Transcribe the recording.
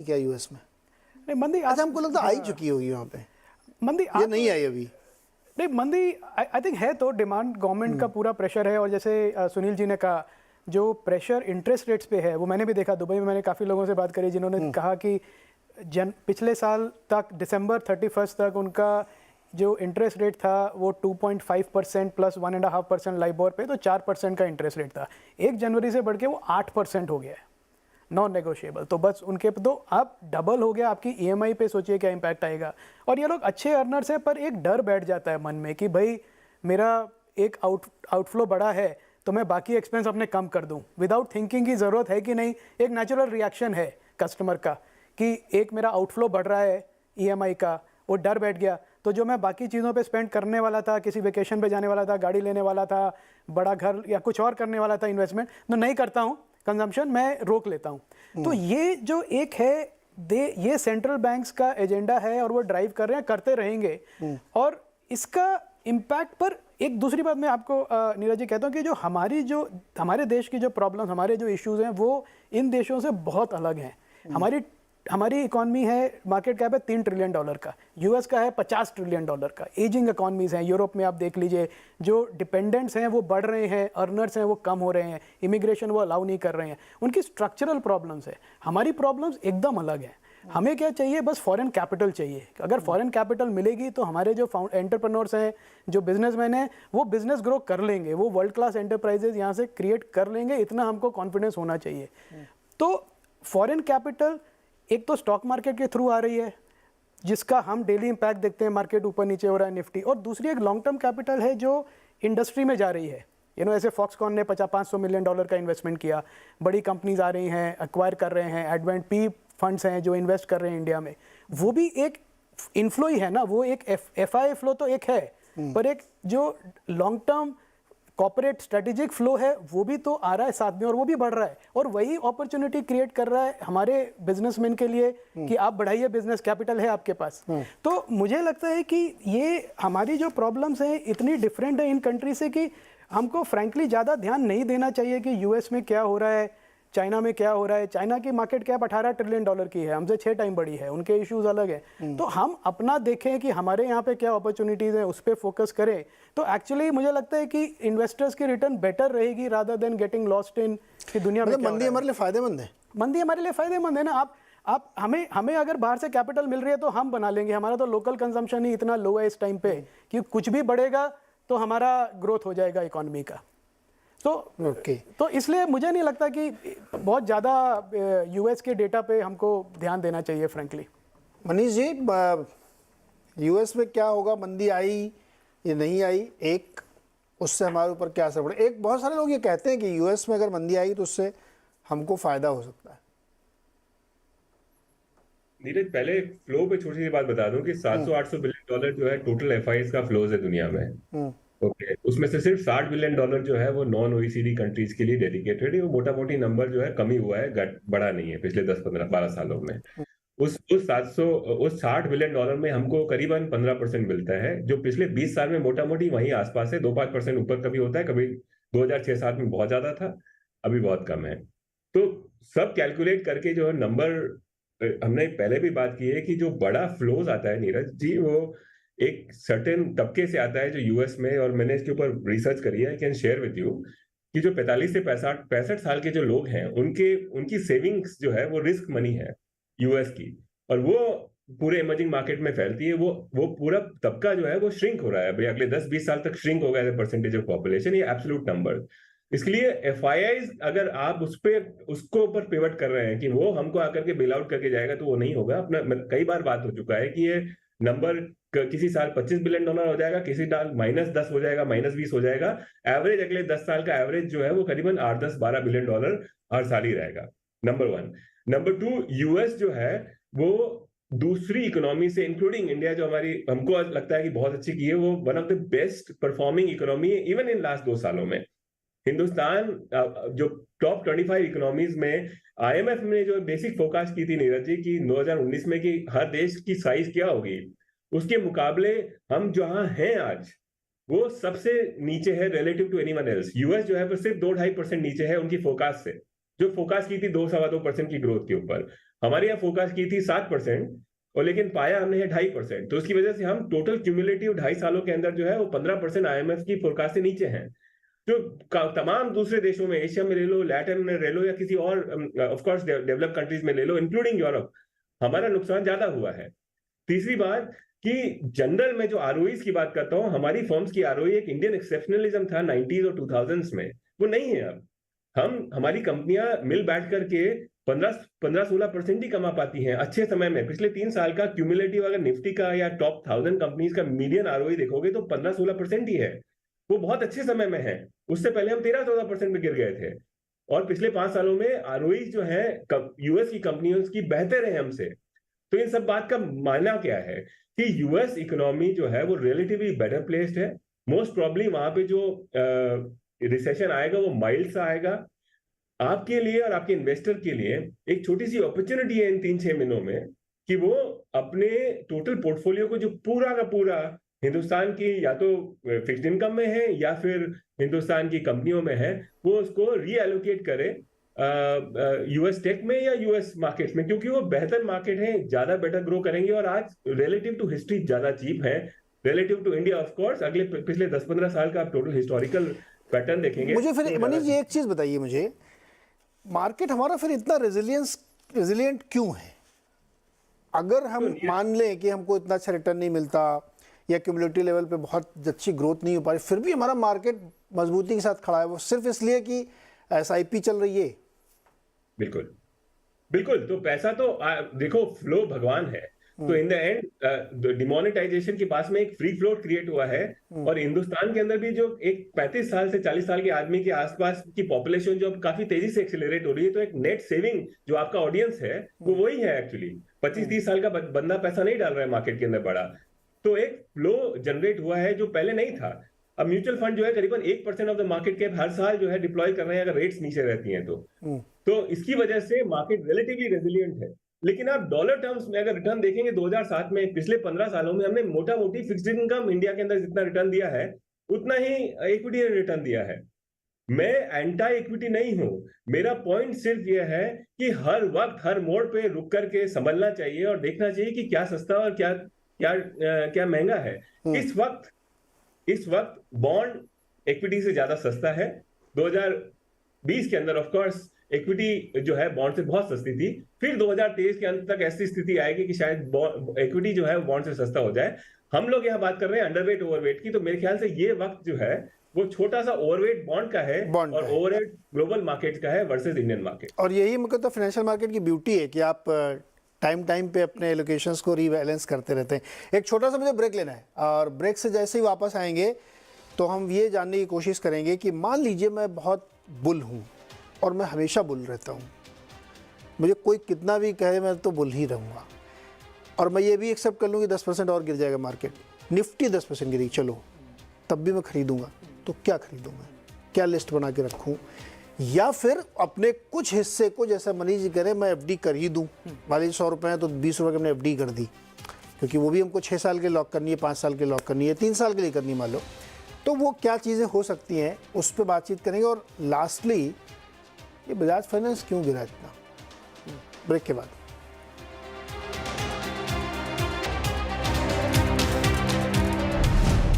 क्या यूएस में? नहीं मंदी अच्छा, हमको लगता आई चुकी होगी वहाँ पे, मंदी ये नहीं आई अभी। नहीं मंदी आई थिंक है, तो डिमांड गवर्नमेंट का पूरा प्रेशर है। और जैसे सुनील जी ने कहा, जो प्रेशर इंटरेस्ट रेट्स पे है वो मैंने भी देखा। दुबई में मैंने काफ़ी लोगों से बात करी जिन्होंने कहा कि पिछले साल तक दिसंबर 31 तक उनका जो इंटरेस्ट रेट था वो 2.5% प्लस 1.5% लाइबोर पे, तो 4% का इंटरेस्ट रेट था। 1 जनवरी से बढ़ के वो 8% हो गया है, नॉन नेगोशिएबल। तो बस उनके तो अब डबल हो गया आपकी ईएमआई पे। सोचिए क्या इम्पैक्ट आएगा। और ये लोग अच्छे अर्नर्स हैं, पर एक डर बैठ जाता है मन में कि भाई मेरा एक आउटफ्लो बड़ा है तो मैं बाकी एक्सपेंस अपने कम कर दूं विदाउट थिंकिंग की ज़रूरत है कि नहीं। एक नेचुरल रिएक्शन है कस्टमर का कि एक मेरा आउटफ्लो बढ़ रहा है ईएमआई का, वो डर बैठ गया। तो जो मैं बाकी चीज़ों पे स्पेंड करने वाला था, किसी वेकेशन पे जाने वाला था, गाड़ी लेने वाला था, बड़ा घर या कुछ और करने वाला था इन्वेस्टमेंट, तो नहीं करता हूँ, कंजम्पशन मैं रोक लेता हूँ। तो ये जो एक है ये सेंट्रल बैंक्स का एजेंडा है और वो ड्राइव कर रहे हैं, करते रहेंगे। और इसका इम्पैक्ट पर एक दूसरी बात मैं आपको नीरज जी कहता हूँ कि जो हमारे देश की जो प्रॉब्लम, हमारे जो इश्यूज हैं वो इन देशों से बहुत अलग हैं। हमारी इकॉनमी है, मार्केट कैप है $3 ट्रिलियन का, यूएस का है $50 ट्रिलियन का। एजिंग इकॉनमीज हैं, यूरोप में आप देख लीजिए, जो डिपेंडेंट्स हैं वो बढ़ रहे हैं, अर्नर्स हैं वो कम हो रहे हैं, इमिग्रेशन वो अलाउ नहीं कर रहे हैं, उनकी स्ट्रक्चरल प्रॉब्लम्स है। हमारी प्रॉब्लम्स एकदम अलग है। हमें क्या चाहिए? बस फॉरेन कैपिटल चाहिए। अगर फॉरेन कैपिटल मिलेगी तो हमारे जो एंटरप्रेन्योर्स हैं, जो बिजनेसमैन हैं, वो बिजनेस ग्रो कर लेंगे, वो वर्ल्ड क्लास एंटरप्राइजेज यहाँ से क्रिएट कर लेंगे। इतना हमको कॉन्फिडेंस होना चाहिए। तो फॉरेन कैपिटल एक तो स्टॉक मार्केट के थ्रू आ रही है जिसका हम डेली इम्पैक्ट देखते हैं, मार्केट ऊपर नीचे हो रहा है, निफ्टी। और दूसरी एक लॉन्ग टर्म कैपिटल है जो इंडस्ट्री में जा रही है। ऐसे फॉक्सकॉन ने $500 मिलियन का इन्वेस्टमेंट किया, बड़ी कंपनीज आ रही हैं, एक्वायर कर रहे हैं, एडवेंट पी फंड्स हैं जो इन्वेस्ट कर रहे हैं इंडिया में। वो भी एक इन्फ्लो ही है ना, वो एक एफआई फ्लो तो एक है, पर एक जो long term corporate strategic flow है वो भी तो आ रहा है साथ में, और वो भी बढ़ रहा है। और वही अपॉर्चुनिटी क्रिएट कर रहा है हमारे बिजनेसमैन के लिए कि आप बढ़ाइए, बिजनेस कैपिटल है आपके पास। तो मुझे लगता है कि ये हमारी जो प्रॉब्लम्स हैं इतनी डिफरेंट है इन कंट्री से कि हमको फ्रैंकली ज़्यादा ध्यान नहीं देना चाहिए कि यूएस में क्या हो रहा है, चाइना में क्या हो रहा है। चाइना की मार्केट कैप $18 ट्रिलियन की है, हमसे 6 टाइम बड़ी है, उनके इश्यूज अलग है। तो हम अपना देखें कि हमारे यहाँ पे क्या अपॉर्चुनिटीज़ हैं, उस पर फोकस करें। तो एक्चुअली मुझे लगता है कि इन्वेस्टर्स की रिटर्न बेटर रहेगी rather than getting lost in कि दुनिया में मंदी हमारे लिए फायदेमंद है। मंदी हमारे लिए फायदेमंद है ना। आप हमें अगर बाहर से कैपिटल मिल रही है तो हम बना लेंगे। हमारा तो लोकल कंजम्पशन ही इतना लो है इस टाइम पे कि कुछ भी बढ़ेगा तो हमारा ग्रोथ हो जाएगा इकोनॉमी का। तो इसलिए मुझे नहीं लगता कि बहुत ज़्यादा यूएस के डेटा पे हमको ध्यान देना चाहिए फ्रैंकली। मनीष जी, यूएस में क्या होगा? मंदी आई या नहीं आई, एक उससे हमारे ऊपर क्या असर पड़े? एक बहुत सारे लोग ये कहते हैं कि यूएस में अगर मंदी आई तो उससे हमको फायदा हो सकता है। नीरज, पहले फ्लो पे छोटी सी बात बता दूं कि $700-800 बिलियन जो है टोटल एफआईज का फ्लोज है दुनिया में। ओके, उसमें से सिर्फ $60 बिलियन जो है वो नॉन ओईसीडी कंट्रीज के लिए डेडिकेटेड है। वो मोटा मोटी नंबर जो है कम ही हुआ है, बढ़ा नहीं है पिछले 10-15-12 सालों में। उस 60 बिलियन डॉलर में हमको करीबन 15% मिलता है, जो पिछले 20 साल में मोटा मोटी वहीं आसपास है। 2-5% ऊपर कभी होता है, कभी 2006-7 में बहुत ज्यादा था, अभी बहुत कम है। तो सब कैलकुलेट करके जो है नंबर, हमने पहले भी बात की है कि जो बड़ा फ्लोज आता है नीरज जी, वो एक सर्टेन तबके से आता है जो यूएस में, और मैंने इसके ऊपर रिसर्च करी है, कैन शेयर विद यू, कि जो 45 से 65 साल के जो लोग हैं उनकी सेविंग्स जो है वो रिस्क मनी है यूएस की, और वो पूरे इमर्जिंग मार्केट में फैलती है। वो पूरा तबका जो है वो श्रिंक हो रहा है, अगले 10-20 साल तक श्रिंक होगा as a percentage of population, ये एब्सोल्यूट नंबर। इसलिए एफआईआईज अगर आप उसको ऊपर पिवट कर रहे हैं कि वो हमको आकर के बेल आउट करके जाएगा, तो वो नहीं होगा। अपना कई बार बात हो चुका है कि ये नंबर किसी साल $25 बिलियन हो जाएगा, किसी साल -10 हो जाएगा, -20 हो जाएगा। एवरेज अगले 10 साल का एवरेज जो है वो करीबन 8-10-12 बिलियन डॉलर हर साल ही रहेगा। नंबर 1। नंबर 2, यूएस जो है वो दूसरी इकोनॉमी से, इंक्लूडिंग इंडिया, जो हमको लगता है कि बहुत अच्छी की है, वो one of the best performing economy है इवन इन लास्ट 2 सालों में। हिंदुस्तान जो टॉप 25 इकोनॉमीज में आईएमएफ ने जो बेसिक फोरकास्ट की थी नीरज जी की 2019 में कि हर देश की साइज क्या होगी, उसके मुकाबले हम जहां हैं आज वो सबसे नीचे है relative to anyone else. US जो है वो सिर्फ 2-2.5% नीचे है उनकी फोरकास्ट से, जो फोरकास्ट की थी 2-2.25% की ग्रोथ के ऊपर। हमारे यहाँ फोरकास्ट की थी 7%, और लेकिन पाया हमने है 2.5%। तो उसकी वजह से हम टोटल क्यूमुलेटिव 2.5 सालों के अंदर जो है वो 15% IMF की फोरकास्ट से नीचे हैं। जो तमाम दूसरे देशों में, एशिया में ले लो, लैटिन में ले लो, या किसी और ऑफ कोर्स डेवलप्ड कंट्रीज में ले लो, इंक्लूडिंग यूरोप, हमारा नुकसान ज्यादा हुआ है। तीसरी बात कि जनरल में जो आरओईज की बात करता हूं, हमारी फर्म्स की आरओई एक इंडियन एक्सेप्शनलिज्म था 90s और 2000s में, वो नहीं है अब। हमारी कंपनियां मिल बैठ करके 15-16% ही कमा पाती हैं अच्छे समय में। पिछले 3 साल का क्यूमुलेटिव अगर निफ्टी का या टॉप 1000 कंपनीज का मीडियन आरओई देखोगे तो 15-16% ही है। वो बहुत अच्छे समय में है। उससे पहले हम 13-14% में गिर गए थे। और पिछले 5 सालों में आरओई जो है यूएस की कंपनियों की बेहतर है हमसे। तो इन सब बात का मायना क्या है कि यूएस इकोनॉमी जो है वो रिलेटिवली बेटर प्लेस्ड है। मोस्ट प्रॉब्ली वहां पे जो रिसेशन आएगा वो माइल्ड सा आएगा। आपके लिए और आपके इन्वेस्टर के लिए एक छोटी सी अपॉर्चुनिटी है इन 3-6 महीनों में कि वो अपने टोटल पोर्टफोलियो को जो पूरा का पूरा हिंदुस्तान की या तो फिक्स्ड इनकम में है या फिर हिंदुस्तान की कंपनियों में है, वो उसको रीएलोकेट करे यूएस टेक में या यूएस मार्केट में, क्योंकि वो बेहतर मार्केट है, ज्यादा बेटर ग्रो करेंगे और आज रिलेटिव टू हिस्ट्री ज्यादा चीप है relative to India. Of course अगले पिछले 10-15 साल का आप टोटल हिस्टोरिकल पैटर्न देखेंगे। मुझे फिर मनीष जी एक चीज बताइए, मुझे मार्केट हमारा फिर इतना रेजिलिएंट क्यों है? अगर हम मान लें कि हमको इतना अच्छा रिटर्न नहीं मिलता या क्यूमुलेटिव लेवल पे बहुत अच्छी ग्रोथ नहीं हो पा रही, फिर भी हमारा मार्केट मजबूती के साथ खड़ा है, वो सिर्फ इसलिए कि एसआईपी चल रही है? बिल्कुल बिल्कुल। तो पैसा तो देखो, फ्लो भगवान है। तो इन द एंड डिमोनेटाइजेशन के पास में एक फ्री फ्लोट क्रिएट हुआ है। और हिंदुस्तान के अंदर भी जो एक 35 साल से 40 साल के आदमी के आसपास की पॉपुलेशन जो अब काफी तेजी से एक्सेलरेट हो रही है, तो एक नेट सेविंग जो आपका ऑडियंस है वो वही है एक्चुअली। 25-30 साल का बंदा पैसा नहीं डाल रहा है मार्केट के अंदर बड़ा। तो एक फ्लो जनरेट हुआ है जो पहले नहीं था। अब म्यूचुअल फंड जो है करीबन 1% ऑफ द मार्केट कैप हर साल जो है डिप्लॉय कर रहे हैं, अगर रेट्स नीचे रहती हैं तो इसकी वजह से मार्केट रिलेटिवली रेजिलिएंट है। लेकिन आप डॉलर टर्म्स में अगर रिटर्न देखेंगे 2007 में, पिछले 15 सालों में हमने मोटा मोटी फिक्स्ड इनकम इंडिया के अंदर जितना रिटर्न दिया है उतना ही इक्विटी ने रिटर्न दिया है। मैं एंटी इक्विटी नहीं हूं। मेरा पॉइंट सिर्फ यह है कि हर वक्त हर मोड़ पे रुक करके संभलना चाहिए और देखना चाहिए कि क्या सस्ता और क्या क्या क्या महंगा है। इस वक्त बॉन्ड इक्विटी से ज्यादा सस्ता है। 2020 के अंदर ऑफ कोर्स इक्विटी जो है बॉन्ड से बहुत सस्ती थी। फिर 2023 के अंत तक ऐसी स्थिति आएगी कि शायद इक्विटी जो है बॉन्ड से सस्ता हो जाए। हम लोग यहाँ बात कर रहे हैं अंडरवेट ओवरवेट की, तो मेरे ख्याल से ये वक्त जो है वो छोटा सा ओवरवेट बॉन्ड का है और ओवरवेट ग्लोबल मार्केट का है वर्सेस इंडियन मार्केट। और यही मतलब तो फाइनेंशियल मार्केट की ब्यूटी है कि आप टाइम पे अपने एलोकेशंस को रीबैलेंस करते रहते हैं। एक छोटा सा मुझे ब्रेक लेना है और ब्रेक से जैसे ही वापस आएंगे तो हम ये जानने की कोशिश करेंगे कि मान लीजिए मैं बहुत बुल हूँ और मैं हमेशा बुल रहता हूँ, मुझे कोई कितना भी कहे मैं तो बुल ही रहूँगा, और मैं ये भी एक्सेप्ट कर लूँ कि 10% और गिर जाएगा मार्केट, निफ्टी 10% गिरी, चलो तब भी मैं खरीदूँगा। तो क्या खरीदूँ मैं, क्या लिस्ट बना के रखूँ, या फिर अपने कुछ हिस्से को जैसा मनीष जी करें मैं एफडी कर ही दूँ। मान लीजिए 100 रुपये हैं तो 20 रुपये की हमने एफडी कर दी, क्योंकि वो भी हमको 6 साल के लॉक करनी है, 5 साल के लॉक करनी है, 3 साल के लिए करनी मान लो। तो वो क्या चीज़ें हो सकती हैं उस पर बातचीत करेंगे। और लास्टली ये बजाज फाइनेंस क्यों गिरा इतना, ब्रेक के बाद।